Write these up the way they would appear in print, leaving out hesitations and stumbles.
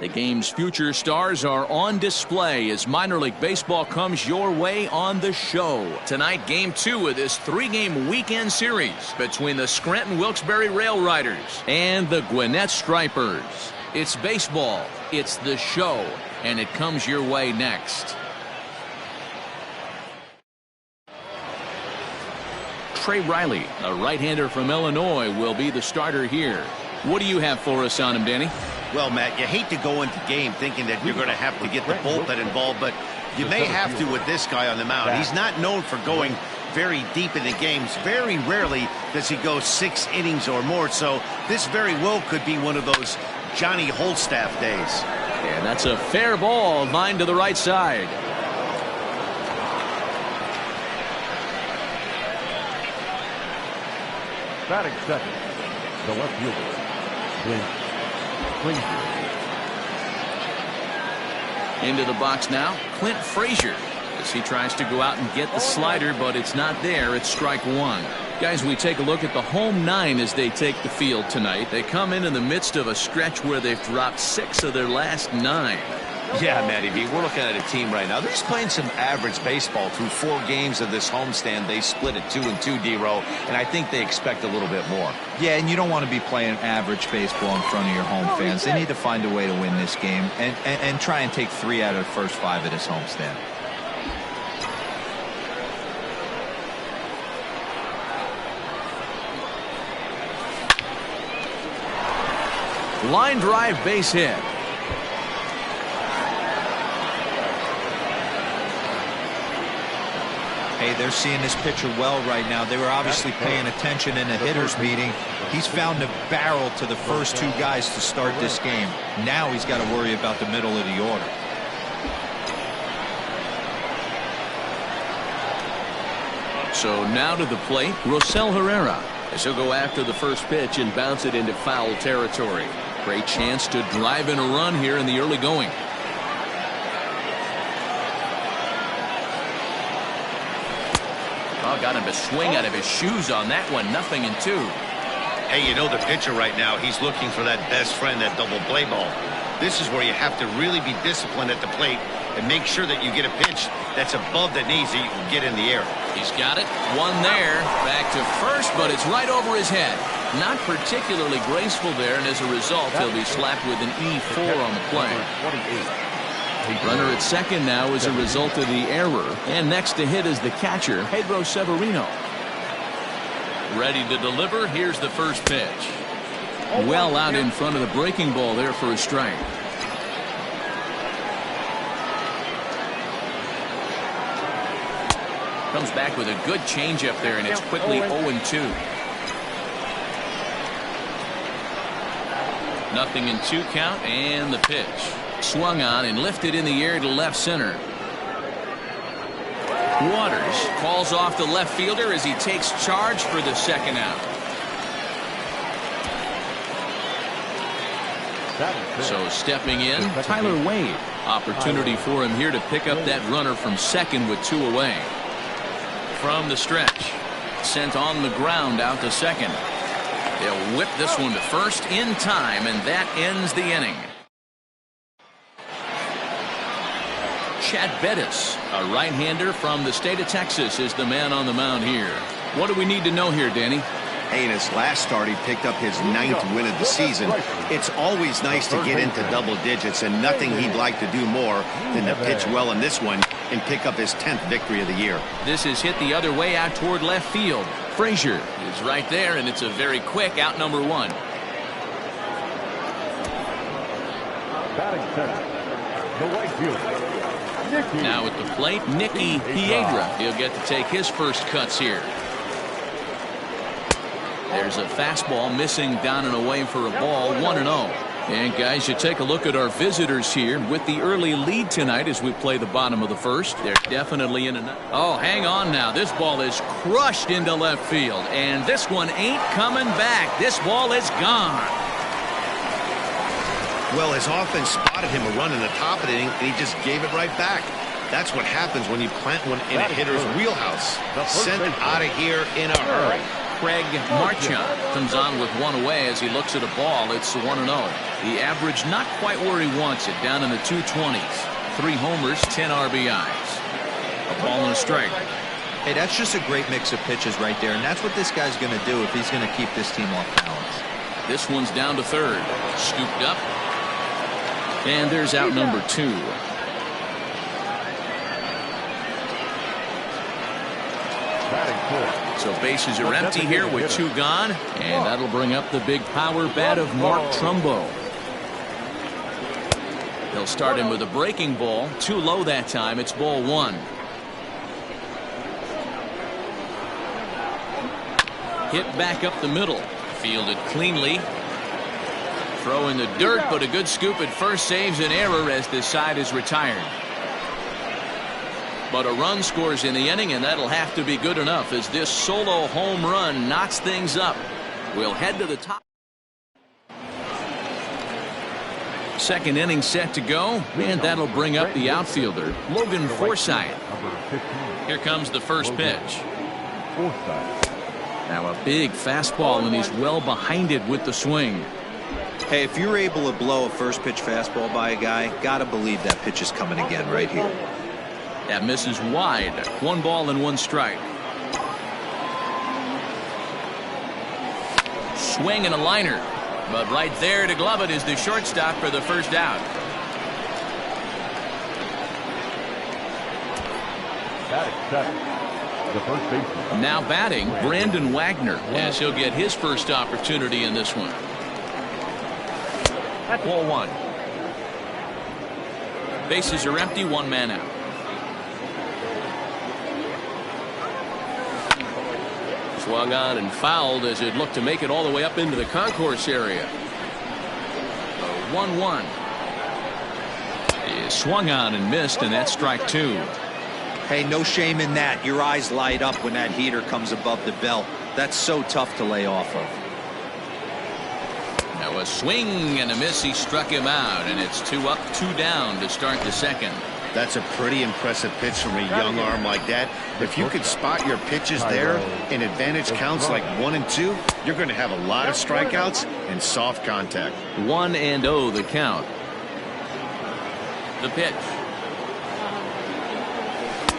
The game's future stars are on display as minor league baseball comes your way on the show. Tonight, game 2 of this 3-game weekend series between the Scranton Wilkes-Barre Rail Riders and the Gwinnett Stripers. It's baseball, it's the show, and it comes your way next. Trey Riley, a right-hander from Illinois, will be the starter here. What do you have for us on him, Danny? Well, Matt, you hate to go into game thinking that you're going to have to get the bullpen involved, but you may have to with this guy on the mound. He's not known for going very deep into games. Very rarely does he go 6 innings or more, so this very well could be one of those Johnny Holstaff days. And that's a fair ball, lined to the right side. Batting second, the left fielder, Clint Frazier. Into the box now, Clint Frazier, as he tries to go out and get the slider, but it's not there. It's strike 1. Guys, we take a look at the home 9 as they take the field tonight. They come in the midst of a stretch where they've dropped 6 of their last 9. Yeah, Matty B, we're looking at a team right now. They're just playing some average baseball through 4 games of this homestand. They split it 2-2, D-Row, and I think they expect a little bit more. Yeah, and you don't want to be playing average baseball in front of your home fans. They need to find a way to win this game and try and take 3 out of the first 5 of this homestand. Line drive, base hit. Hey, they're seeing this pitcher well right now. They were obviously paying attention in a hitters meeting. He's found a barrel to the first 2 guys to start this game. Now he's got to worry about the middle of the order. So now to the plate, Rosell Herrera, as he'll go after the first pitch and bounce it into foul territory. Great chance to drive in a run here in the early going. Oh, got him to swing out of his shoes on that one. 0-2. Hey, you know the pitcher right now, he's looking for that best friend, that double play ball. This is where you have to really be disciplined at the plate and make sure that you get a pitch that's above the knees that you can get in the air. He's got it. One there. Back to first, but it's right over his head. Not particularly graceful there, and as a result, he'll be slapped with an E4 on the play. Runner at second now as a result of the error. And next to hit is the catcher, Pedro Severino. Ready to deliver. Here's the first pitch. Well out in front of the breaking ball there for a strike. Comes back with a good changeup there, and it's quickly 0-2. 0-2 count, and the pitch. Swung on and lifted in the air to left center. Waters calls off the left fielder as he takes charge for the second out. So stepping in, Tyler Wade. Opportunity for him here to pick up that runner from second with 2 away. From the stretch, sent on the ground out to second. They'll whip this one to first in time, and that ends the inning. Chad Bettis, a right-hander from the state of Texas, is the man on the mound here. What do we need to know here, Danny? Hey, in his last start, he picked up his 9th win of the season. It's always nice to get into double digits, and nothing he'd like to do more than to pitch well in this one and pick up his 10th victory of the year. This is hit the other way out toward left field. Frazier is right there, and it's a very quick out, number 1. Batting center, the right fielder. Now at the plate, Nicky Piedra. He'll get to take his first cuts here. There's a fastball missing down and away for a ball, 1-0. And guys, you take a look at our visitors here with the early lead tonight as we play the bottom of the first. They're definitely in a... Oh, hang on now. This ball is crushed into left field, and this one ain't coming back. This ball is gone. Well, his offense spotted him a run in the top of the inning, and he just gave it right back. That's what happens when you plant one in a hitter's wheelhouse. Sent out of here in a hurry. Craig Marchand comes on with one away as he looks at a ball. It's 1-0. The average not quite where he wants it, down in the 220s. 3 homers, 10 RBIs. A ball and a strike. Hey, that's just a great mix of pitches right there, and that's what this guy's going to do if he's going to keep this team off balance. This one's down to third. Scooped up. And there's out number 2. So bases are empty here with 2 gone. And that'll bring up the big power bat of Mark Trumbo. He'll start him with a breaking ball. Too low that time. It's ball 1. Hit back up the middle. Fielded cleanly. Throw in the dirt, but a good scoop at first saves an error as this side is retired. But a run scores in the inning, and that'll have to be good enough as this solo home run knocks things up. We'll head to the top. Second inning set to go, and that'll bring up the outfielder, Logan Forsythe. Here comes the first pitch. Now a big fastball, and he's well behind it with the swing. Hey, if you're able to blow a first pitch fastball by a guy, gotta believe that pitch is coming again right here. That misses wide. 1 ball and 1 strike. Swing and a liner. But right there to glove it is the shortstop for the first out. The first baseman. Now batting, Brandon Wagner, as he'll get his first opportunity in this one. Ball 1. Bases are empty, 1 man out. Swung on and fouled as it looked to make it all the way up into the concourse area. 1-1. He swung on and missed, and that's strike 2. Hey, no shame in that. Your eyes light up when that heater comes above the belt. That's so tough to lay off of. Now a swing and a miss. He struck him out, and it's 2 up, 2 down to start the second. That's a pretty impressive pitch from a young arm like that. If you could spot your pitches there in advantage counts like 1 and 2, you're going to have a lot of strikeouts and soft contact. 1-0 the count. The pitch.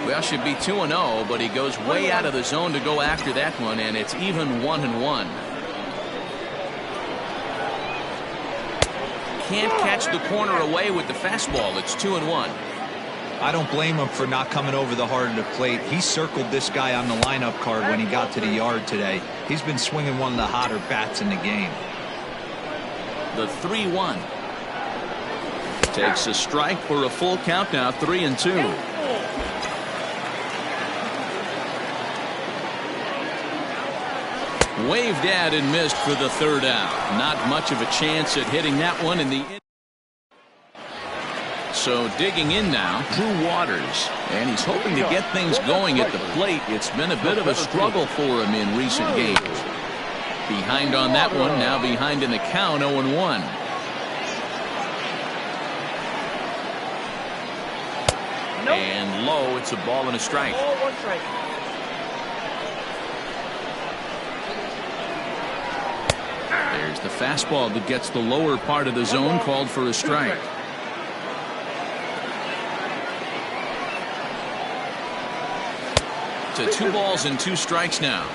Well, should be 2-0, but he goes way out of the zone to go after that one, and it's even 1-1. Can't catch the corner away with the fastball. It's 2-1. I don't blame him for not coming over the heart of the plate. He circled this guy on the lineup card when he got to the yard today. He's been swinging one of the hotter bats in the game. The 3-1. Takes a strike for a full count now, 3-2. Waved at and missed for the third out. Not much of a chance at hitting that one in the inning. So digging in now, Drew Waters, and he's hoping to get things going at the plate. It's been a bit of a struggle for him in recent games. Behind on that one, now behind in the count, 0-1. And low, it's a ball and a strike. There's the fastball that gets the lower part of the zone, called for a strike. To 2 balls and 2 strikes now.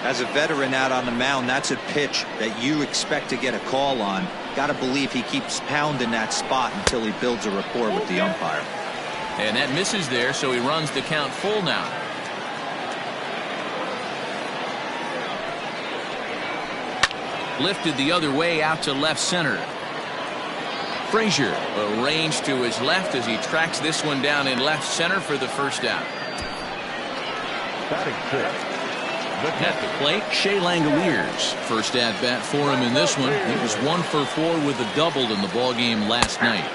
As a veteran out on the mound, that's a pitch that you expect to get a call on. Got to believe he keeps pounding that spot until he builds a rapport with the umpire. And that misses there, so he runs the count full now. Lifted the other way out to left center. Frazier arranged to his left as he tracks this one down in left center for the first out. At the plate, Shea Langoliers. First at bat for him in this one. He was 1 for 4 with a double in the ball game last night.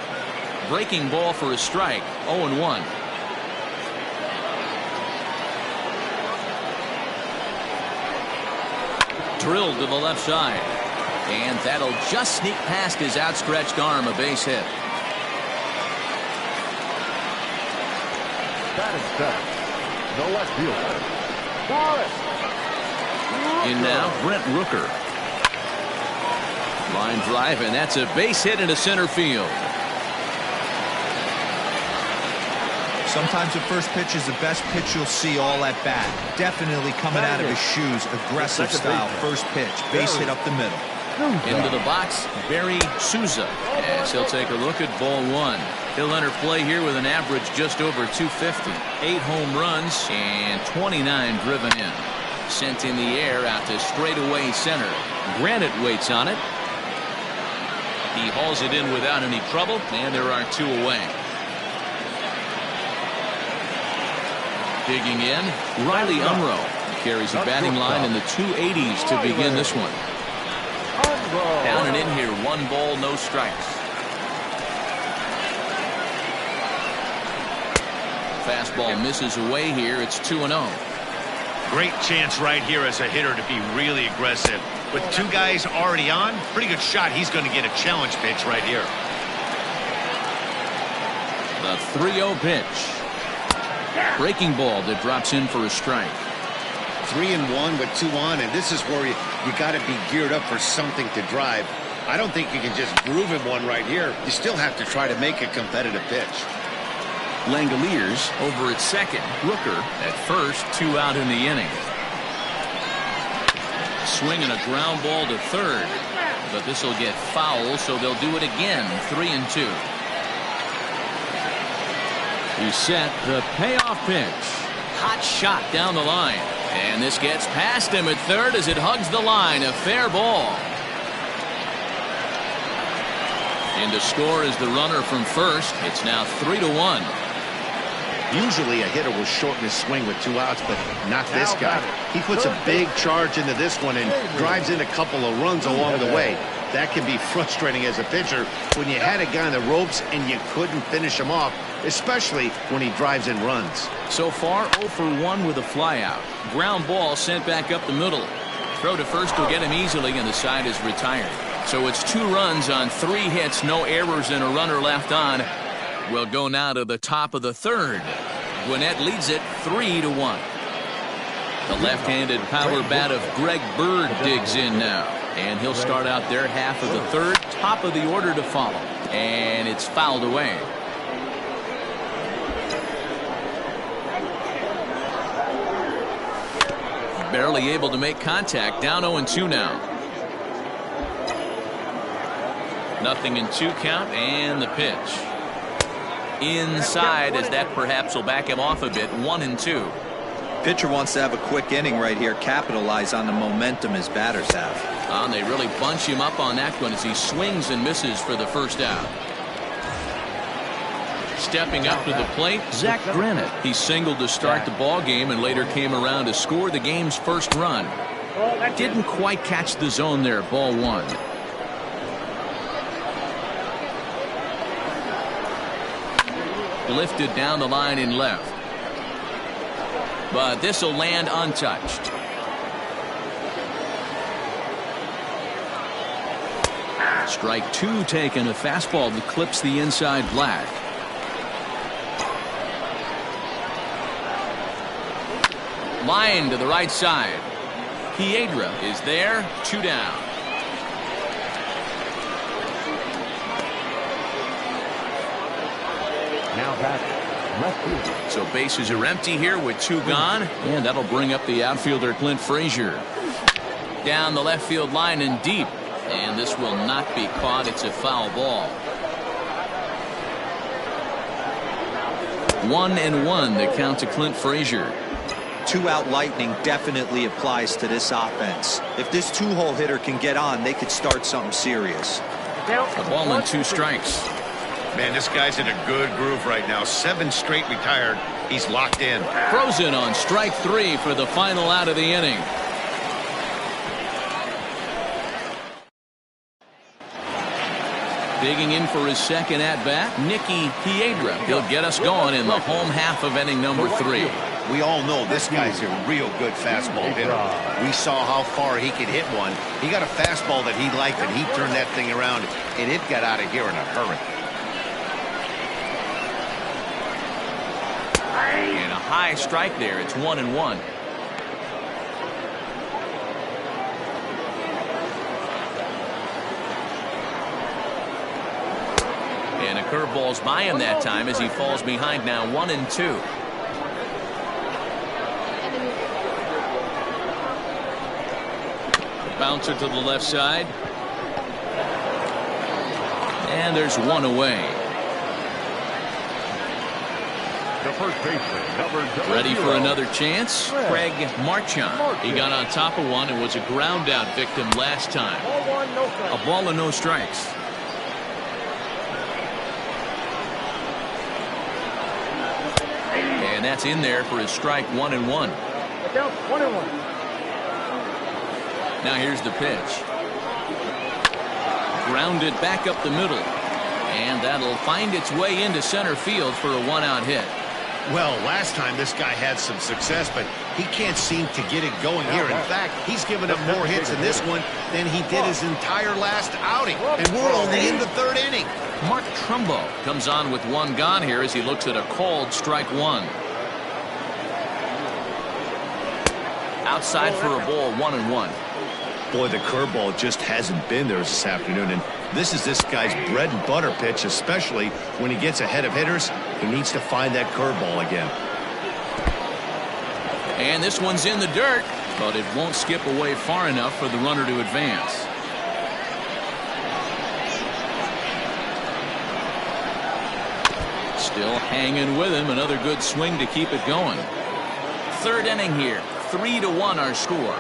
Breaking ball for a strike. 0-1. Drilled to the left side. And that'll just sneak past his outstretched arm, a base hit. Batting 7, the left fielder, In now, Brent Rooker. Line drive, and that's a base hit into center field. Sometimes the first pitch is the best pitch you'll see all at bat. Definitely coming out of his shoes. Aggressive style. First pitch. Base hit up the middle. Into the box, Barry Souza, as he'll take a look at ball one. He'll enter play here with an average just over 250. 8 home runs and 29 driven in. Sent in the air out to straightaway center. Granite waits on it. He hauls it in without any trouble, and there are 2 away. Digging in, Riley Unruh carries a batting line in the 280s to begin this one. Down and in here, 1 ball, no strikes. Fastball misses away here. It's 2-0. Great chance right here as a hitter to be really aggressive. With 2 guys already on, pretty good shot. He's going to get a challenge pitch right here. The 3-0 pitch. Breaking ball that drops in for a strike. 3-1 with 2 on, and this is where you got to be geared up for something to drive. I don't think you can just groove him one right here. You still have to try to make a competitive pitch. Langoliers over at second. Rooker at first. 2 out in the inning. Swing and a ground ball to third, but this will get foul, so they'll do it again. 3-2. He's set. The payoff pitch. Hot shot down the line. And this gets past him at third as it hugs the line. A fair ball. And to score is the runner from first. It's now 3-1. Usually a hitter will shorten his swing with 2 outs, but not this guy. He puts a big charge into this one and drives in a couple of runs along the way. That can be frustrating as a pitcher when you had a guy on the ropes and you couldn't finish him off, especially when he drives in runs. So far, 0 for 1 with a flyout. Ground ball sent back up the middle. Throw to first will get him easily, and the side is retired. So it's 2 runs on 3 hits, no errors, and a runner left on. We'll go now to the top of the third. Gwinnett leads it 3-1. The left-handed power bat of Greg Bird digs in now. And he'll start out their half of the third. Top of the order to follow. And it's fouled away. Barely able to make contact. Down 0-2 now. 0-2 count, and the pitch. Inside, as that perhaps will back him off a bit. 1-2. Pitcher wants to have a quick inning right here, capitalize on the momentum his batters have. And they really bunch him up on that one as he swings and misses for the first out. Stepping up to the plate, Zach Granite. He singled to start the ball game and later came around to score the game's first run. Didn't quite catch the zone there. Ball 1. Lifted down the line in left. But this will land untouched. Strike 2 taken. A fastball that clips the inside black. Line to the right side. Piedra is there. 2 down. Now back left field. So bases are empty here with 2 gone, and that'll bring up the outfielder Clint Frazier. Down the left field line and deep, and this will not be caught. It's a foul ball. 1-1 the count to Clint Frazier. 2-out lightning definitely applies to this offense. If this 2-hole hitter can get on, they could start something serious. A ball and 2 strikes. Man, this guy's in a good groove right now. 7 straight retired. He's locked in. Frozen on strike 3 for the final out of the inning. Digging in for his second at-bat, Nicky Piedra. He'll get us going in the home half of inning number 3. We all know this guy's a real good fastball hitter. We saw how far he could hit one. He got a fastball that he liked, and he turned that thing around, and it got out of here in a hurry. And a high strike there. It's 1-1. And a curveball's by him that time as he falls behind now 1-2. Bouncer to the left side. And there's one away. The first baseman, number Ready for another chance? Craig Marchand. He got on top of one and was a ground out victim last time. A ball and no strikes. And that's in there for his strike 1-1. Now here's the pitch. Grounded back up the middle. And that'll find its way into center field for a 1-out hit. Well, last time this guy had some success, but he can't seem to get it going here. In fact, he's given up more hits in this one than he did his entire last outing. And we're only in the third inning. Mark Trumbo comes on with one gone here as he looks at a called strike one. Outside for a ball, 1-1. Boy, the curveball just hasn't been there this afternoon, and this is this guy's bread and butter pitch, especially when he gets ahead of hitters. He needs to find that curveball again. And this one's in the dirt, but it won't skip away far enough for the runner to advance. Still hanging with him. Another good swing to keep it going. Third inning here. 3-1 our score.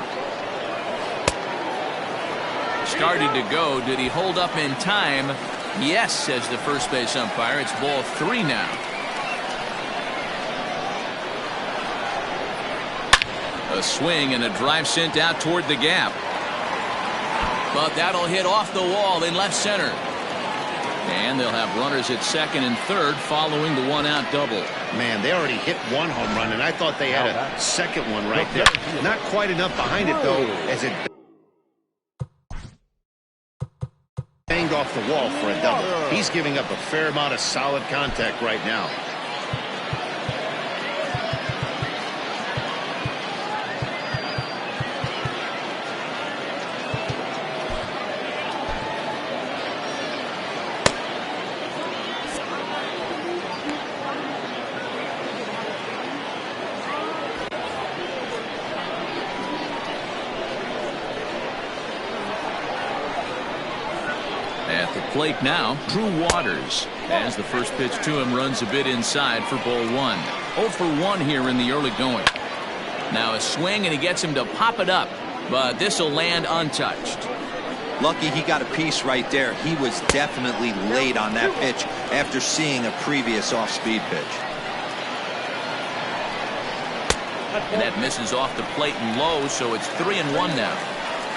Started to go. Did he hold up in time? Yes, says the first base umpire. It's ball 3 now. A swing and a drive sent out toward the gap. But that'll hit off the wall in left center. And they'll have runners at second and third following the 1-out double. Man, they already hit one home run, and I thought they had a second one right there. Not quite enough behind it, though, as it banged off the wall for a double. He's giving up a fair amount of solid contact right now. At the plate now, Drew Waters, as the first pitch to him runs a bit inside for ball 1. 0 for 1 here in the early going. Now a swing and he gets him to pop it up, but this will land untouched. Lucky he got a piece right there. He was definitely late on that pitch after seeing a previous off-speed pitch. And that misses off the plate and low, so it's 3-1 now.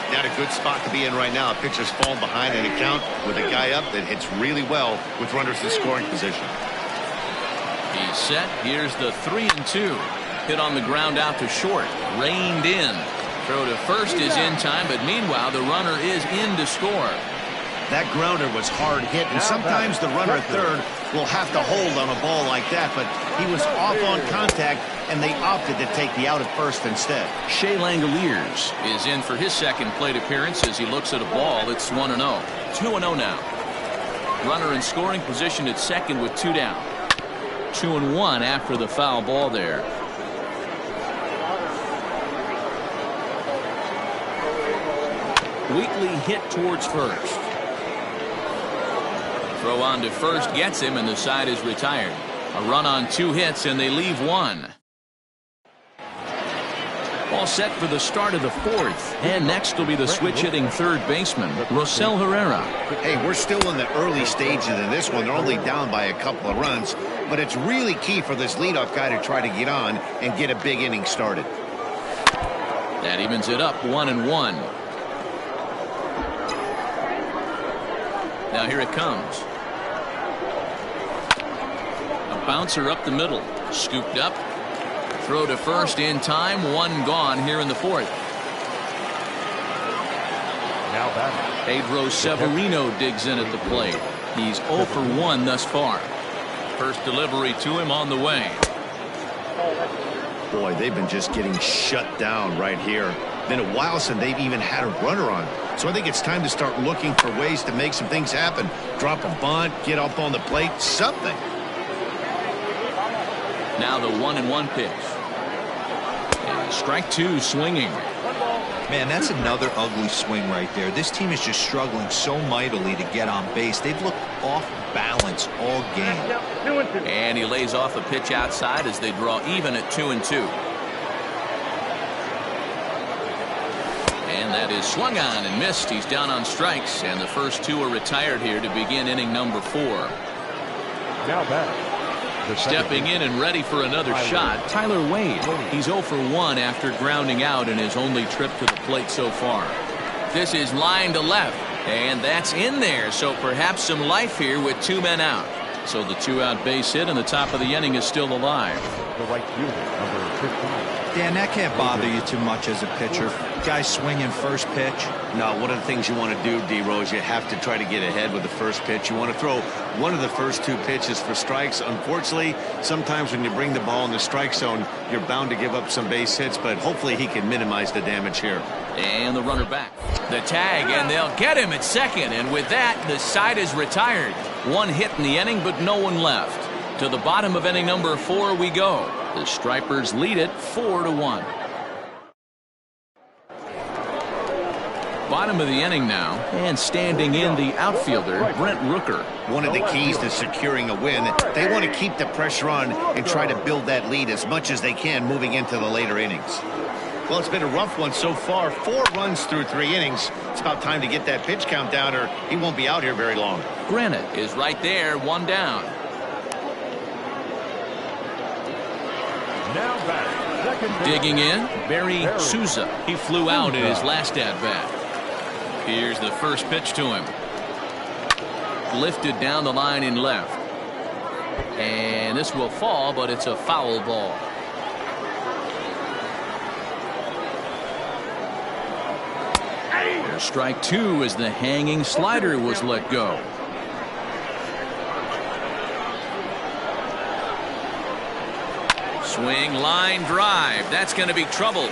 Not a good spot to be in right now. A pitcher's falling behind an account with a guy up that hits really well with runners in scoring position. He's set. Here's the 3-2. Hit on the ground out to short. Reined in. Throw to first is in time, but meanwhile the runner is in to score. That grounder was hard hit, and sometimes the runner at third will have to hold on a ball like that, but he was off on contact, and they opted to take the out at first instead. Shea Langoliers is in for his second plate appearance as he looks at a ball. It's 1-0. 2-0 now. Runner in scoring position at second with 2 down. 2-1 after the foul ball there. Wheatley hit towards first. Throw on to first gets him, and the side is retired. A run on 2 hits, and they leave 1. All set for the start of the 4th. And next will be the switch-hitting third baseman, Rosell Herrera. Hey, we're still in the early stages in this one. They're only down by a couple of runs, but it's really key for this leadoff guy to try to get on and get a big inning started. That evens it up 1-1. Now here it comes. A bouncer up the middle. Scooped up. Throw to first in time. 1 gone here in the 4th. Now batting. Pedro Severino digs in at the plate. He's 0 for 1 thus far. First delivery to him on the way. Boy, they've been just getting shut down right here. Been a while since they've even had a runner on. So I think it's time to start looking for ways to make some things happen. Drop a bunt, get up on the plate, something. Now the 1-1 pitch. And strike two swinging. Man, that's another ugly swing right there. This team is just struggling so mightily to get on base. They've looked off balance all game. And he lays off a pitch outside as they draw even at 2-2. And that is swung on and missed. He's down on strikes, and the first two are retired here to begin inning number 4. Now back. Stepping in and ready for another shot, Tyler Wade. He's 0 for 1 after grounding out in his only trip to the plate so far. This is line to left, and that's in there, so perhaps some life here with 2 men out. So the 2-out base hit and the top of the inning is still alive. The right fielder, number 15. Dan, that can't bother you too much as a pitcher. Guys swinging first pitch. No, one of the things you want to do, D-Rose, you have to try to get ahead with the first pitch. You want to throw one of the first 2 pitches for strikes. Unfortunately, sometimes when you bring the ball in the strike zone, you're bound to give up some base hits, but hopefully he can minimize the damage here. And the runner back. The tag, and they'll get him at second, and with that, the side is retired. 1 hit in the inning, but no one left. To the bottom of inning number 4 we go. The Stripers lead it 4-1. Bottom of the inning now, and standing in the outfielder, Brent Rooker. One of the keys to securing a win, they want to keep the pressure on and try to build that lead as much as they can moving into the later innings. Well, it's been a rough one so far. 4 runs through 3 innings. It's about time to get that pitch count down or he won't be out here very long. Granite is right there, 1 down. Now back. Second. Digging in, Barry Souza. He flew out in his last at-bat. Here's the first pitch to him. Lifted down the line in left. And this will fall, but it's a foul ball. There's strike 2 as the hanging slider was let go. Swing, line drive. That's going to be trouble.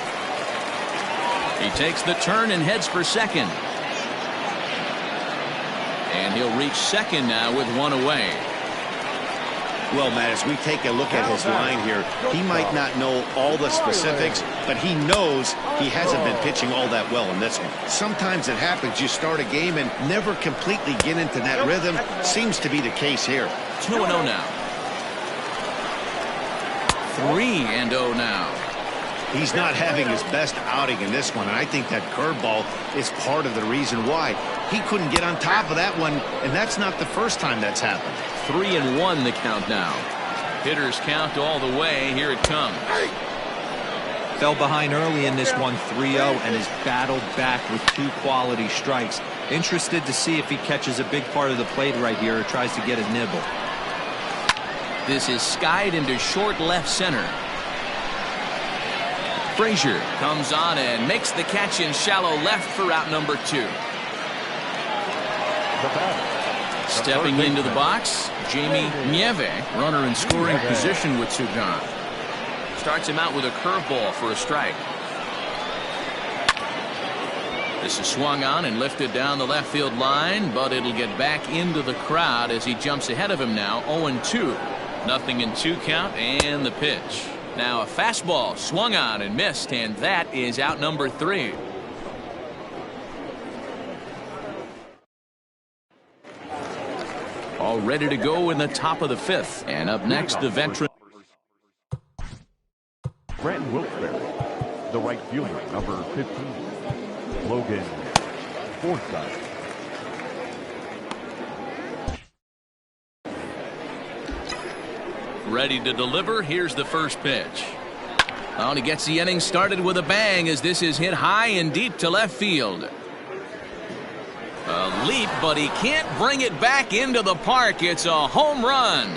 He takes the turn and heads for second. And he'll reach second now with 1 away. Well, Matt, as we take a look at his line here, he might not know all the specifics, but he knows he hasn't been pitching all that well in this one. Sometimes it happens. You start a game and never completely get into that rhythm. Seems to be the case here. 2-0 now. 3-0 now. He's not having his best outing in this one, and I think that curveball is part of the reason why. He couldn't get on top of that one, and that's not the first time that's happened. 3-1 the count now. Hitters count all the way. Here it comes. Fell behind early in this one, 3-0, and has battled back with 2 quality strikes. Interested to see if he catches a big part of the plate right here or tries to get a nibble. This is skied into short left center. Frazier comes on and makes the catch in shallow left for out number 2. Stepping into the box, Jamie Nieve, runner in scoring position with 2 gone. Starts him out with a curveball for a strike. This is swung on and lifted down the left field line, but it'll get back into the crowd as he jumps ahead of him now. 0-2. 0-2 count and the pitch. Now a fastball swung on and missed, and that is out number 3. All ready to go in the top of the 5th. And up next, the veteran. Scranton Wilkes-Barre, the right fielder, number 15. Logan Forsythe. Ready to deliver. Here's the first pitch. Oh, and he gets the inning started with a bang as this is hit high and deep to left field. A leap, but he can't bring it back into the park. It's a home run.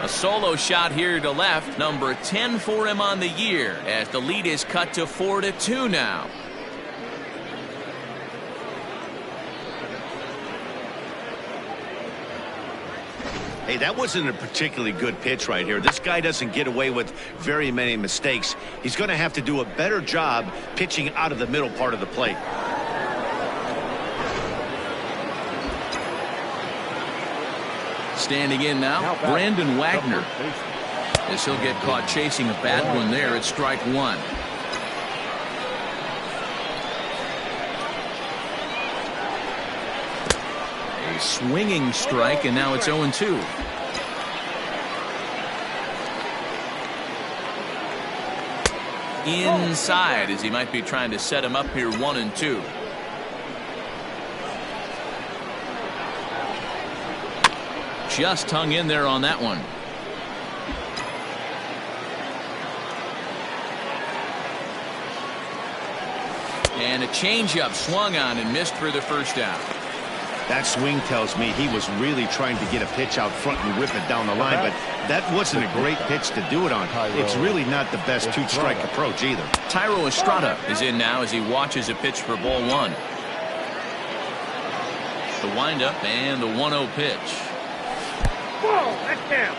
A solo shot here to left, number 10 for him on the year, as the lead is cut to 4-2 now. Hey, that wasn't a particularly good pitch right here. This guy doesn't get away with very many mistakes. He's going to have to do a better job pitching out of the middle part of the plate. Standing in now, Brandon Wagner. As he'll get caught chasing a bad one there at strike one. A swinging strike, and now it's 0-2. Inside, as he might be trying to set him up here 1-2. Just hung in there on that one. And a changeup swung on and missed for the first out. That swing tells me he was really trying to get a pitch out front and whip it down the line, but that wasn't a great pitch to do it on. It's really not the best two-strike approach either. Tyro Estrada is in now as he watches a pitch for ball one. The windup and the 1-0 pitch. Whoa, that's down.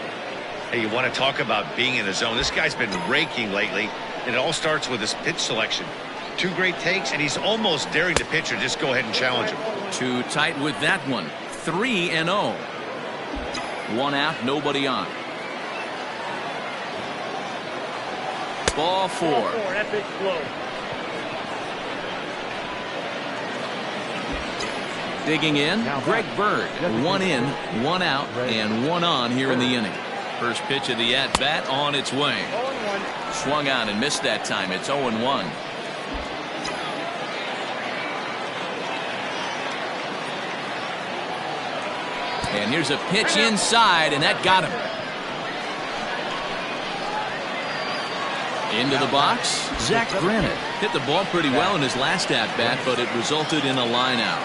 Hey, you want to talk about being in the zone? This guy's been raking lately, and it all starts with his pitch selection. 2 great takes, and he's almost daring the pitcher just go ahead and challenge him. Too tight with that one. 3-0. 1 out, nobody on. Ball 4. That big slow. Digging in, Greg Bird. 1 in, 1 out, and 1 on here in the inning. First pitch of the at-bat on its way. Swung on and missed that time. It's 0-1. And here's a pitch inside, and that got him. Into the box, Zach Granite. Hit the ball pretty well in his last at-bat, but it resulted in a line out.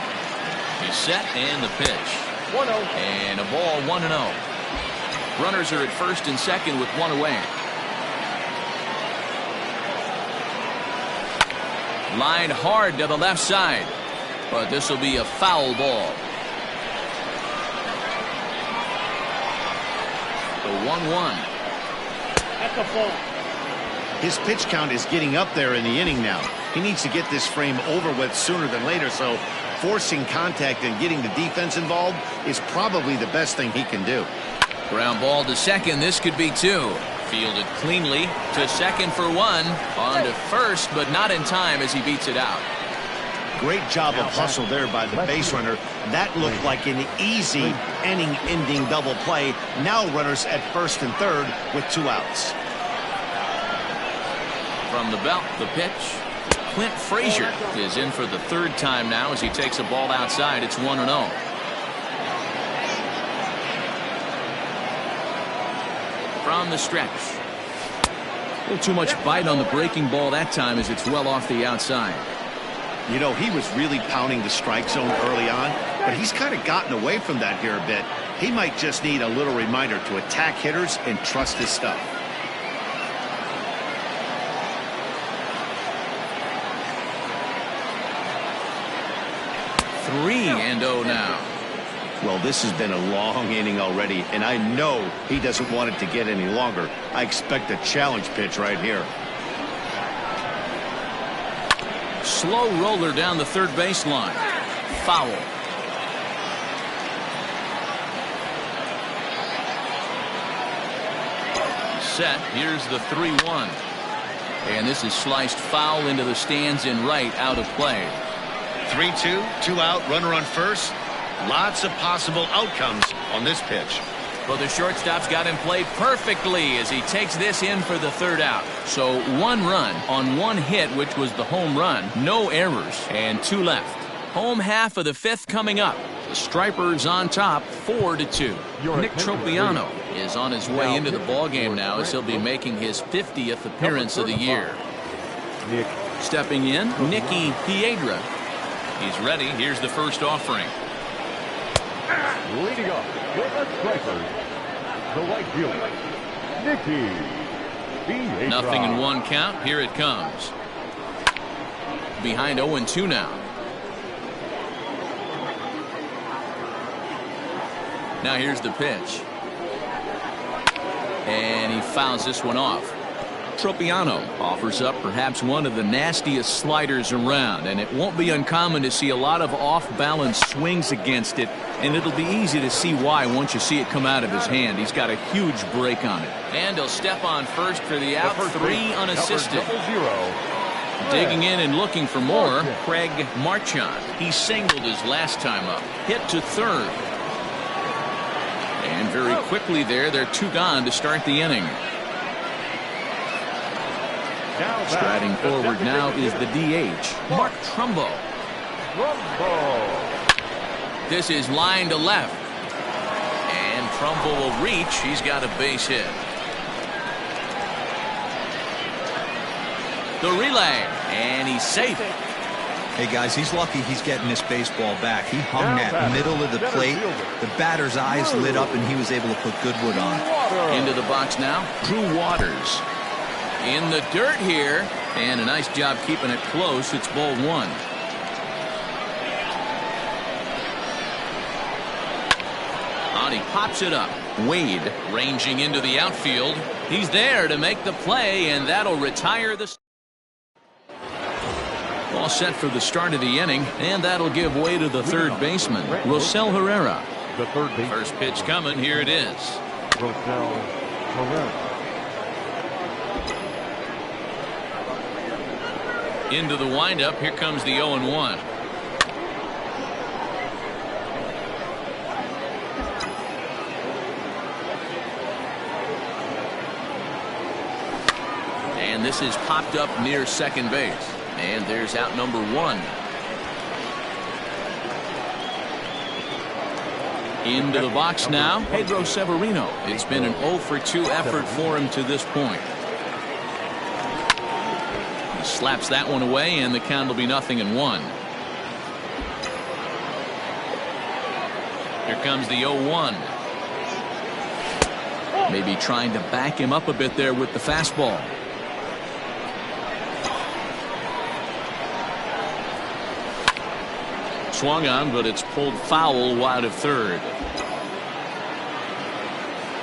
He's set, and the pitch. 1-0. And a ball 1-0. Runners are at first and second with 1 away. Line hard to the left side, but this will be a foul ball. The 1-1. That's a ball. His pitch count is getting up there in the inning now. He needs to get this frame over with sooner than later, so forcing contact and getting the defense involved is probably the best thing he can do. Ground ball to second. This could be 2. Fielded cleanly to second for 1. On to first, but not in time as he beats it out. Great job of hustle there by the base runner. That looked like an easy inning-ending double play. Now runners at first and third with 2 outs. From the belt, the pitch. Clint Frazier is in for the 3rd time now as he takes a ball outside. It's 1-0. From the stretch. A little too much bite on the breaking ball that time as it's well off the outside. You know, he was really pounding the strike zone early on, but he's kind of gotten away from that here a bit. He might just need a little reminder to attack hitters and trust his stuff. 3-0 now. Well, this has been a long inning already, and I know he doesn't want it to get any longer. I expect a challenge pitch right here. Slow roller down the third baseline. Foul. Set. Here's the 3-1. And this is sliced foul into the stands in right, out of play. 3-2, 2 out, runner on first. Lots of possible outcomes on this pitch. Well, the shortstop's got him played perfectly as he takes this in for the 3rd out. So 1 run on 1 hit, which was the home run. No errors and 2 left. Home half of the 5th coming up. The Stripers on top 4-2. Nick Tropiano is on his way into the ballgame now as he'll be making his 50th appearance of the year. Stepping in, Nicky Piedra. He's ready. Here's the first offering. Leading off with the Stripers, the right fielder, Nicky Piedra. Nothing in 1 count. Here it comes. Behind 0-2 now. Now here's the pitch. and he fouls this one off. Tropiano offers up perhaps one of the nastiest sliders around, and it won't be uncommon to see a lot of off-balance swings against it, and it'll be easy to see why once you see it come out of his hand. He's got a huge break on it. And he'll step on first for the out, 3 unassisted. Digging in and looking for more, Craig Marchand. He singled his last time up, hit to third. And very quickly they're 2 gone to start the inning. Striding forward now is the DH, Mark Trumbo. This is line to left. And Trumbo will reach. He's got a base hit. The relay, and he's safe. Hey, guys, he's lucky he's getting this baseball back. He hung that middle of the plate. The batter's eyes lit up, and he was able to put good wood on. Into the box now, Drew Waters. In the dirt here, and a nice job keeping it close. It's ball 1. And he pops it up. Wade ranging into the outfield. He's there to make the play, and that'll retire the... All set for the start of the inning, and that'll give way to the third baseman, Rosel Herrera. The third baseman. First pitch coming. Here it is. Rosel Herrera. Into the windup. Here comes the 0-1. And this is popped up near second base. And there's out number 1. Into the box now, Pedro Severino. It's been an 0-for-2 effort for him to this point. He slaps that one away, and the count will be 0-1. Here comes the 0-1. Maybe trying to back him up a bit there with the fastball. Swung on, but it's pulled foul wide of third.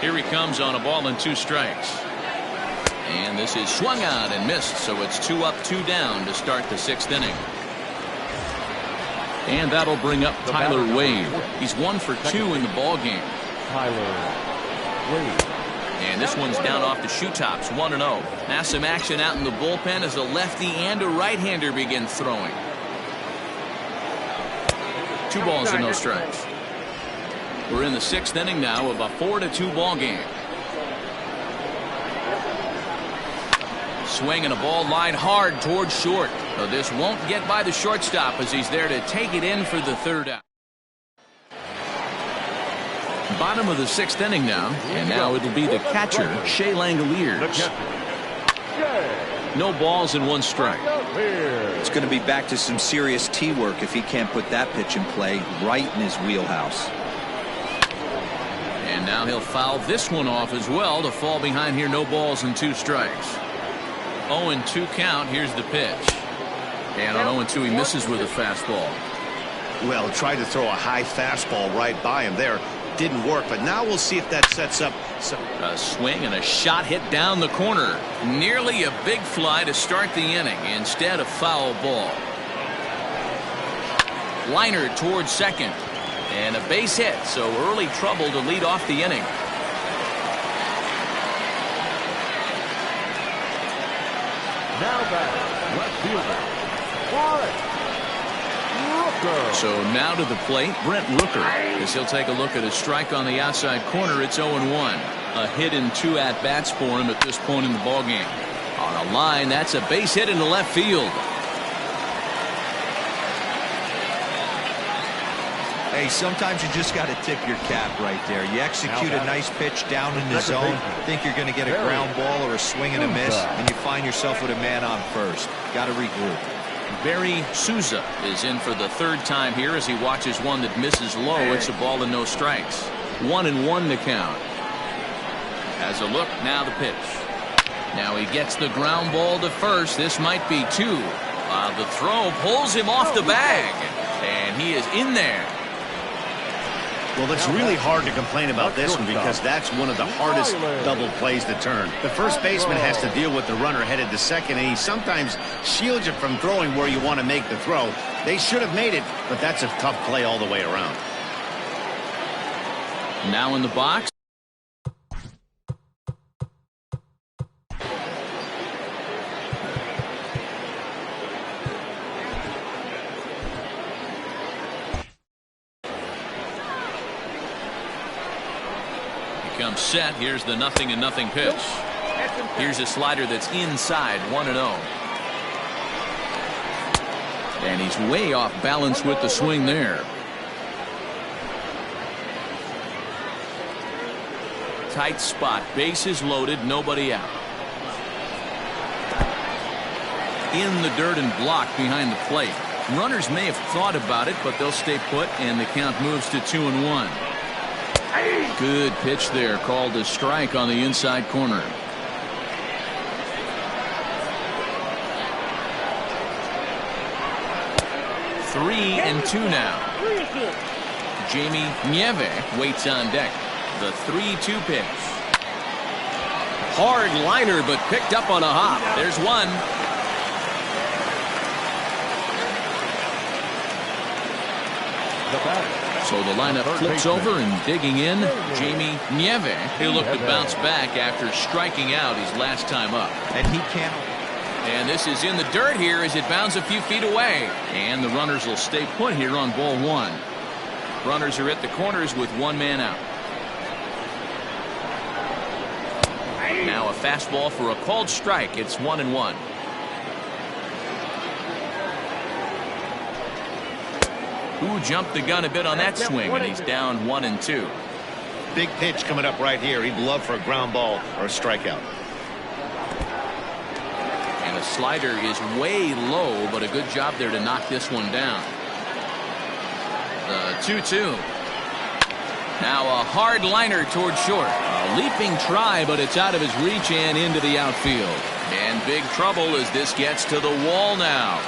Here he comes on a ball and 2 strikes. And this is swung on and missed, so it's 2 up, 2 down to start the 6th inning. And that'll bring up Tyler Wade. He's 1 for 2 in the ball game. Tyler Wade. And this one's down off the shoe tops, 1-0. Now some action out in the bullpen as a lefty and a right-hander begin throwing. 2 balls and no strikes. We're in the 6th inning now of a 4-2 ball game. Swinging a ball line hard towards short. So this won't get by the shortstop as he's there to take it in for the 3rd out. Bottom of the 6th inning now, and now it'll be the catcher, Shea Langoliers. No balls and 1 strike. It's going to be back to some serious tee work if he can't put that pitch in play right in his wheelhouse. And now he'll foul this one off as well to fall behind here. No balls and 2 strikes. 0-2 count. Here's the pitch. And on 0-2 he misses with a fastball. Well, tried to throw a high fastball right by him there. Didn't work, but now we'll see if that sets up some... A swing and a shot hit down the corner. Nearly a big fly to start the inning. Instead, a foul ball. Liner towards second. And a base hit, so early trouble to lead off the inning. Now back, left fielder. So now to the plate, Brent Rooker, as he'll take a look at a strike on the outside corner. It's 0-1. A hit in 2 at-bats for him at this point in the ballgame. On a line, that's a base hit into left field. Hey, sometimes you just got to tip your cap right there. You execute a nice pitch down in the zone, think you're going to get a ground ball or a swing and a miss, and you find yourself with a man on first. Got to regroup. Barry Souza is in for the 3rd time here as he watches one that misses low. It's a ball and no strikes. 1-1 to count. Has a look, now the pitch. Now he gets the ground ball to first. This might be 2. The throw pulls him off the bag, and he is in there. Well, it's really hard to complain about this one because that's one of the hardest double plays to turn. The first baseman has to deal with the runner headed to second, and he sometimes shields you from throwing where you want to make the throw. They should have made it, but that's a tough play all the way around. Now in the box. Comes set. Here's the 0-0 pitch. Here's a slider that's inside 1-0. And he's way off balance with the swing there. Tight spot. Bases loaded. Nobody out. In the dirt and blocked behind the plate. Runners may have thought about it, but they'll stay put, and the count moves to 2-1. Good pitch there, called a strike on the inside corner. Three and two now. Jamie Nieve waits on deck. The 3-2 pitch. Hard liner, but picked up on a hop. There's one. So the lineup flips over, and digging in, Jamie Nieve. He'll look to bounce back after striking out his last time up. And he can't. And this is in the dirt here as it bounds a few feet away. And the runners will stay put here on ball one. Runners are at the corners with one man out. Now a fastball for a called strike. It's 1-1. Who jumped the gun a bit on that swing, and he's down 1-2. Big pitch coming up right here. He'd love for a ground ball or a strikeout. And a slider is way low, but a good job there to knock this one down. The 2-2. Now a hard liner toward short. A leaping try, but it's out of his reach and into the outfield. And big trouble as this gets to the wall now.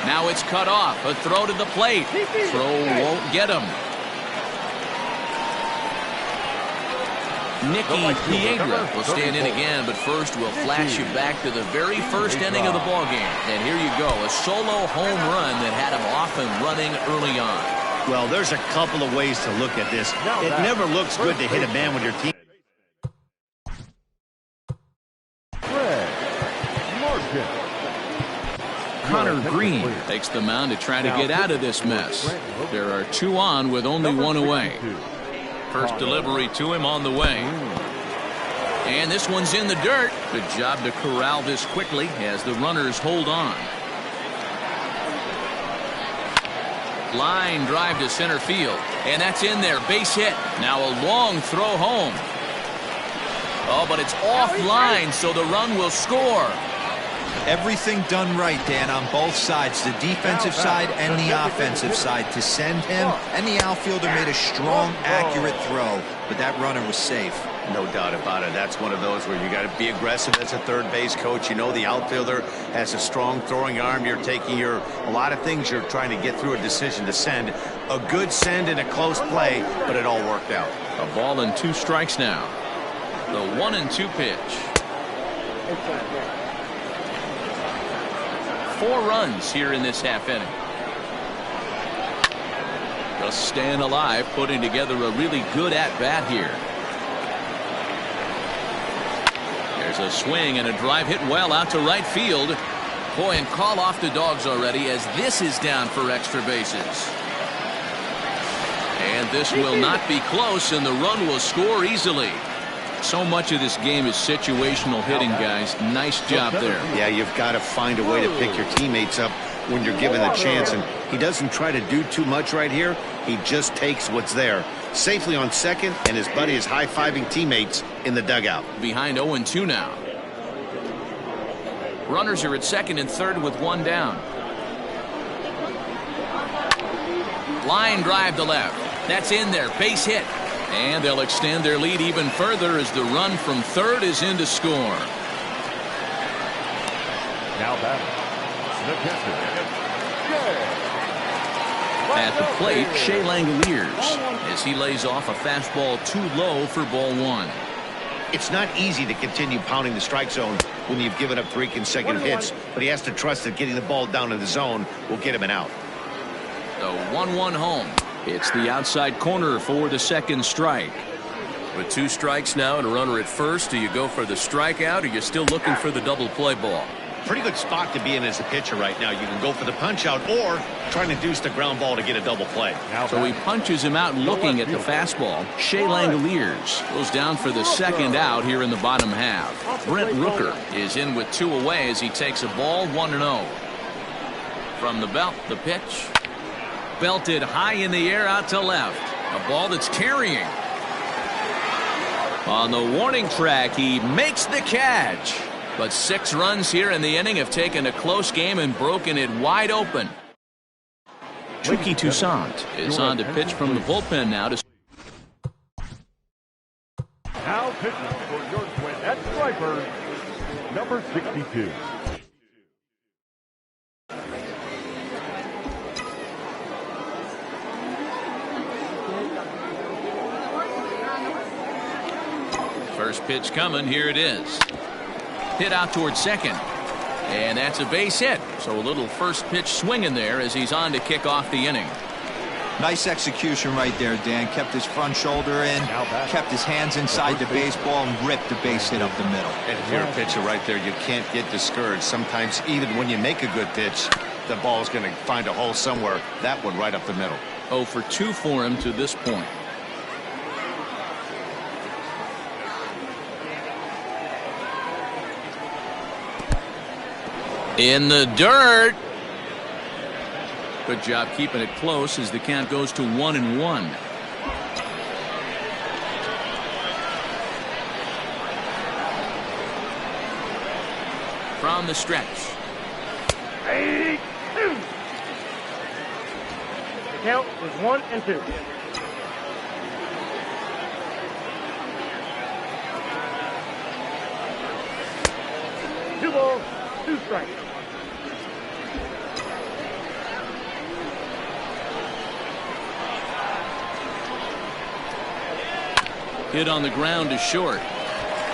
Now it's cut off. A throw to the plate. Throw won't get him. Nicky Piedra will stand in again, but first we'll flash you back to the very first inning of the ballgame. And here you go, a solo home run that had him off and running early on. Well, there's a couple of ways to look at this. It never looks good to hit a man with your team. Connor Green takes the mound to try to get out of this mess. There are two on with only one away. First delivery to him on the way. And this one's in the dirt. Good job to corral this quickly as the runners hold on. Line drive to center field. And that's in there. Base hit. Now a long throw home. Oh, but it's offline, so the run will score. Everything done right, Dan, on both sides, the defensive side and the offensive side, to send him, and the outfielder made a strong, accurate throw, but that runner was safe. No doubt about it. That's one of those where you got to be aggressive as a third base coach. You know the outfielder has a strong throwing arm. You're taking a lot of things you're trying to get through a decision to send. A good send and a close play, but it all worked out. A ball and 2 strikes now. The 1-2 pitch. 4 runs here in this half inning. Just staying alive, putting together a really good at-bat here. There's a swing and a drive hit well out to right field. Boy, and call off the dogs already as this is down for extra bases. And this will not be close, and the run will score easily. So much of this game is situational hitting, guys. Nice job there. Yeah, you've got to find a way to pick your teammates up when you're given the chance, and he doesn't try to do too much right here. He just takes what's there. Safely on second, and his buddy is high-fiving teammates in the dugout. Behind 0-2 now. Runners are at second and third with 1 down. Line drive to left. That's in there. Base hit. And they'll extend their lead even further as the run from third is in to score. Now batting, the catcher, At the plate, Shea Langoliers, as he lays off a fastball too low for ball one. It's not easy to continue pounding the strike zone when you've given up 3 consecutive hits, but he has to trust that getting the ball down in the zone will get him an out. The 1-1 home. It's the outside corner for the second strike. With 2 strikes now and a runner at first, do you go for the strikeout or you're still looking for the double play ball? Pretty good spot to be in as a pitcher right now. You can go for the punch out or try to induce the ground ball to get a double play. So he punches him out looking at the fastball. Shea Langoliers goes down for the second out here in the bottom half. Brent Rooker is in with 2 away as he takes a ball 1-0. From the belt, the pitch. Belted high in the air out to left. A ball that's carrying. On the warning track, he makes the catch. But 6 runs here in the inning have taken a close game and broken it wide open. Tricky Toussaint is on to pitch from the bullpen now. Now pitching for your Twin at striker, number 62. First pitch coming. Here it is. Hit out towards second. And that's a base hit. So a little first pitch swing in there as he's on to kick off the inning. Nice execution right there, Dan. Kept his front shoulder in, kept his hands inside the baseball, and ripped the base hit up the middle. And if you're a pitcher right there, you can't get discouraged. Sometimes even when you make a good pitch, the ball's going to find a hole somewhere. That one right up the middle. 0 for 2 for him to this point. In the dirt. Good job keeping it close as the count goes to 1-1. From the stretch. 3-2. The count is 1-2. Two balls, 2 strikes. Hit on the ground to short.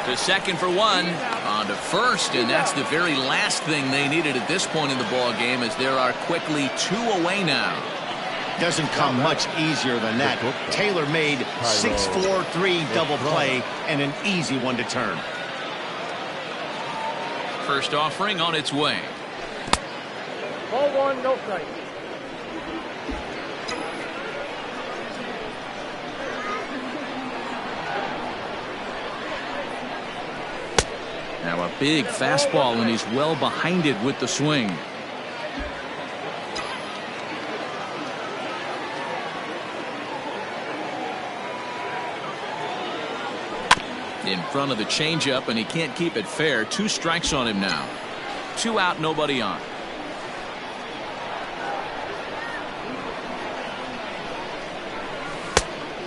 To second for 1. On to first, and that's the very last thing they needed at this point in the ball game, as there are quickly 2 away now. Doesn't come much easier than that. Taylor made 6-4-3 double play and an easy one to turn. First offering on its way. Ball 1, no strike. Now a big fastball, and he's well behind it with the swing. In front of the changeup, and he can't keep it fair. 2 strikes on him now. 2 out, nobody on.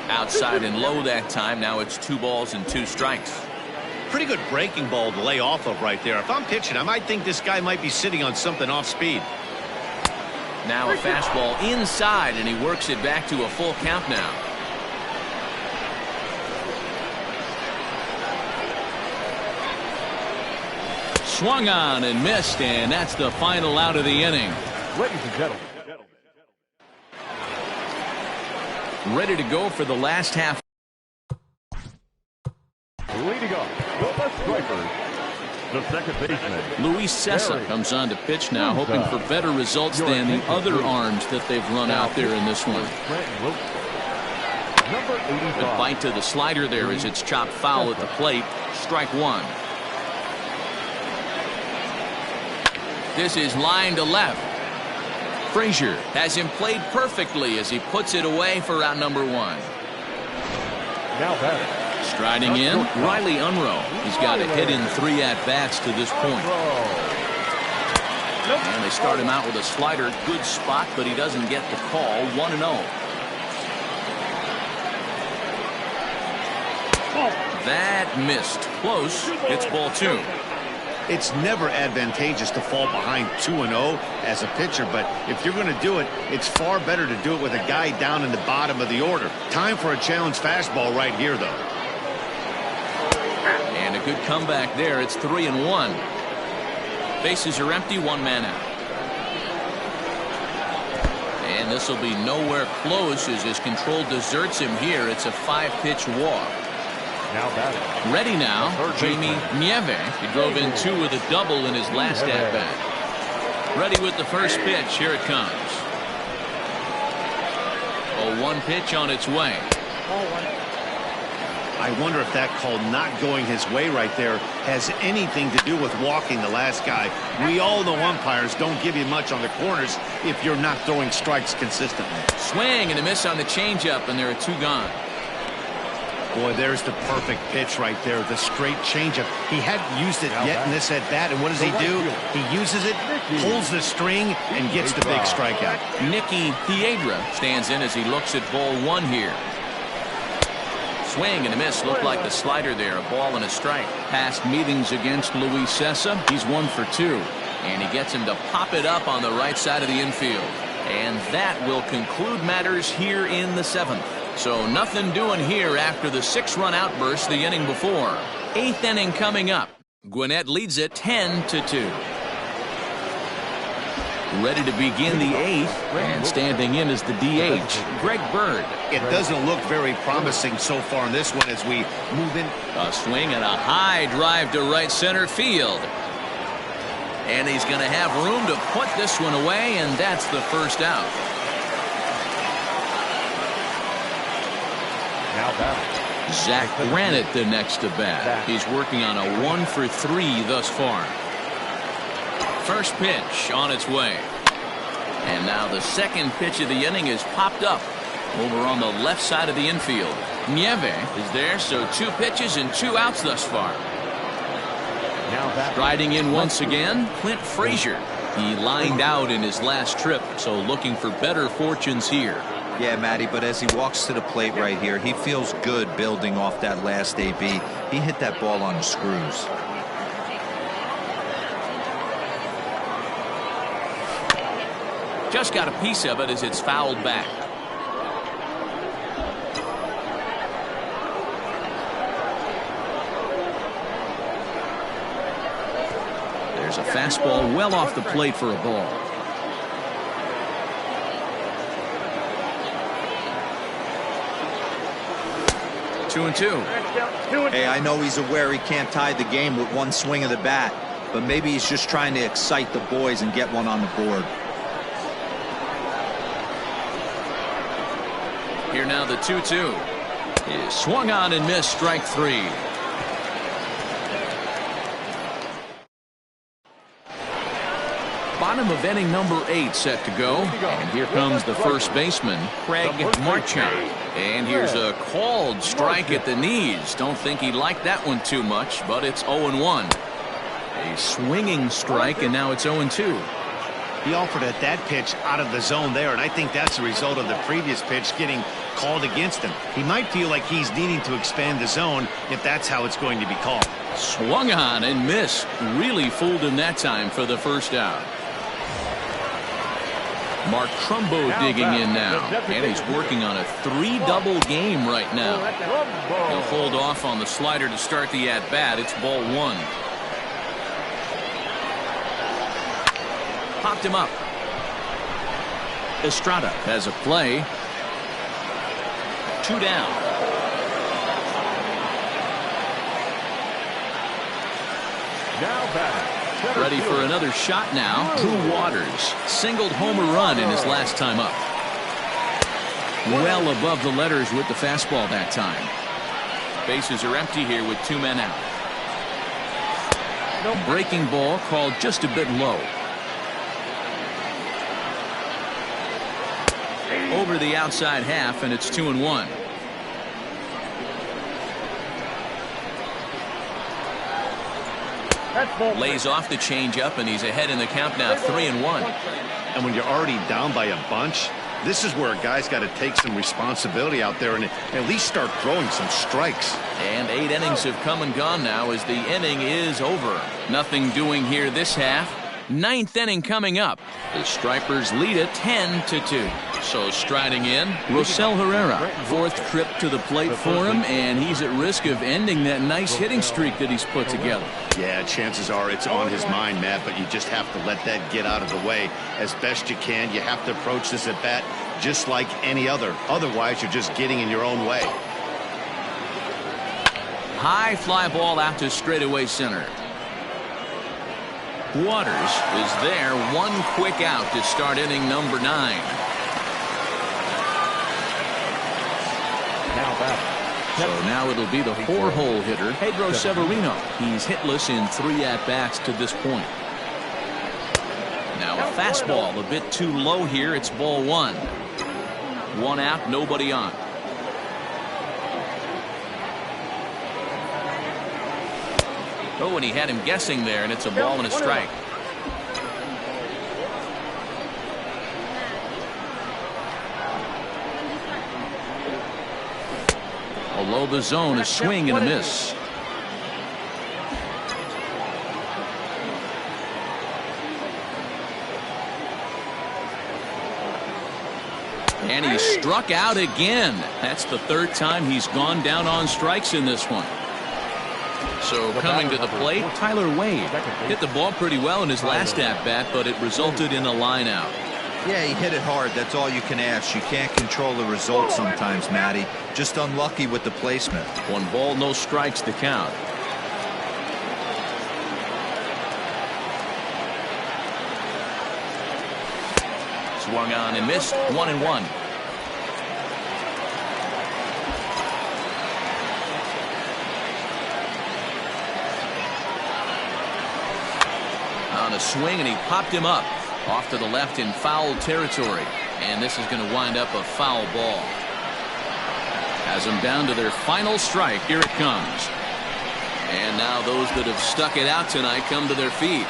Outside and low that time. Now it's 2 balls and 2 strikes. Pretty good breaking ball to lay off of right there. If I'm pitching, I might think this guy might be sitting on something off speed. Now a fastball inside, and he works it back to a full count now. Swung on and missed, and that's the final out of the inning. Ladies and gentlemen. Ready to go for the last half. Leading off, the strikers, the second baseman. Luis Cessa comes on to pitch now, hoping for better results than the other arms that they've run out there in this one. Number 85. Good bite to the slider there as it's chopped foul at the plate. Strike 1. This is line to left. Frazier has him played perfectly as he puts it away for out number 1. Now batting. Striding in, Riley Unruh. He's got a hit in 3 at-bats to this point. And they start him out with a slider. Good spot, but he doesn't get the call. 1-0. That missed. Close. It's ball 2. It's never advantageous to fall behind 2-0 as a pitcher, but if you're going to do it, it's far better to do it with a guy down in the bottom of the order. Time for a challenge fastball right here, though. And a good comeback there. It's 3-1. Bases are empty, one man out. And this will be nowhere close as his control deserts him here. It's a 5-pitch walk. Now batting. Ready now, Jamie Nieve. He drove in 2 with a double in his last at-bat. Ready with the first pitch. Here it comes. A 1 pitch on its way. I wonder if that call not going his way right there has anything to do with walking the last guy. We all know umpires don't give you much on the corners if you're not throwing strikes consistently. Swing and a miss on the changeup, and there are 2 gone. Boy, there's the perfect pitch right there, the straight changeup. He hadn't used it yet in this at-bat, and what does he do? He uses it, pulls the string, and gets the big strikeout. Nicky Piedra stands in as he looks at ball 1 here. Swing and a miss. Looked like the slider there. A ball and a strike. Past meetings against Luis Cessa, he's 1 for 2. And he gets him to pop it up on the right side of the infield. And that will conclude matters here in the 7th. So nothing doing here after the 6-run outburst the inning before. 8th inning coming up. Gwinnett leads it 10-2. Ready to begin the 8th, and standing in is the DH, Greg Bird. It doesn't look very promising so far in this one as we move in. A swing and a high drive to right center field. And he's going to have room to put this one away, and that's the first out. Now batting. Zach Granite the next to bat. He's working on a 1 for 3 thus far. First pitch on its way. And now the second pitch of the inning is popped up over on the left side of the infield. Nieve is there, so 2 pitches and 2 outs thus far. Striding in once again, Clint Frazier. He lined out in his last trip, so looking for better fortunes here. Yeah, Matty, but as he walks to the plate right here, he feels good building off that last AB. He hit that ball on the screws. Just got a piece of it as it's fouled back. There's a fastball well off the plate for a ball. Two and two. Hey, I know he's aware he can't tie the game with 1 swing of the bat, but maybe he's just trying to excite the boys and get one on the board. Here now the 2-2 is swung on and missed, strike 3. Bottom of inning number 8 set to go, and here comes the first baseman, Craig Marchand. And here's a called strike at the knees. Don't think he liked that one too much, but it's 0-1. A swinging strike, and now it's 0-2. He offered at that pitch out of the zone there, and I think that's a result of the previous pitch getting called against him. He might feel like he's needing to expand the zone if that's how it's going to be called. Swung on and missed. Really fooled him that time for the first out. Mark Trumbo digging in now, and he's working on a 3-double game right now. He'll hold off on the slider to start the at-bat. It's ball 1. Popped him up. Estrada has a play. 2 down. Now batting. Ready for another shot now. Drew Waters singled home a run in his last time up. Well above the letters with the fastball that time. Bases are empty here with 2 men out. Breaking ball called just a bit low. Over the outside half, and it's 2-1. Lays off the changeup, and he's ahead in the count now, 3-1. And when you're already down by a bunch, This is where a guy's got to take some responsibility out there and at least start throwing some strikes. And 8 innings have come and gone now as the inning is over. Nothing doing here this half. 9th inning coming up. The Stripers lead it 10-2. So striding in, Rosell Herrera. 4th trip to the plate for him, and he's at risk of ending that nice hitting streak that he's put together. Yeah, chances are it's on his mind, Matt, but you just have to let that get out of the way as best you can. You have to approach this at bat just like any other. Otherwise, you're just getting in your own way. High fly ball out to straightaway center. Waters is there, one quick out to start inning number 9. So now it'll be the 4-hole hitter, Pedro Severino. He's hitless in 3 at-bats to this point. Now a fastball a bit too low here. It's ball 1. 1 out, nobody on. Oh, and he had him guessing there, and it's a ball and a strike. Below the zone, a swing and a miss. And he struck out again. That's the 3rd time he's gone down on strikes in this one. So coming to the plate, Tyler Wade hit the ball pretty well in his last at-bat, but it resulted in a line out. Yeah, he hit it hard. That's all you can ask. You can't control the result sometimes, Matty. Just unlucky with the placement. 1 ball, no strikes to count. Swung on and missed. 1-1. On a swing, and he popped him up off to the left in foul territory, and this is going to wind up a foul ball. Has them down to their final strike. Here it comes, and now those that have stuck it out tonight come to their feet.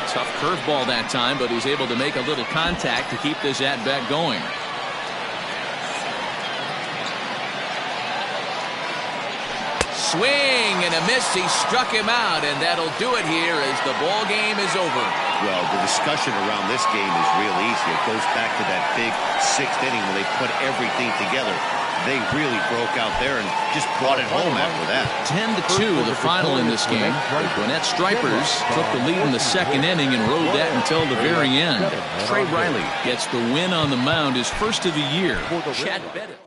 Tough curveball that time, but he's able to make a little contact to keep this at bat going. Swing and a miss. He struck him out, and that'll do it here as the ball game is over. Well, the discussion around this game is real easy. It goes back to that big 6th inning when they put everything together. They really broke out there and just brought it home after that. 10-2 the final in this game. The Gwinnett Stripers took the lead in the 2nd inning and rode that until the very end. Trey Riley gets the win on the mound, his first of the year. Chad Bennett.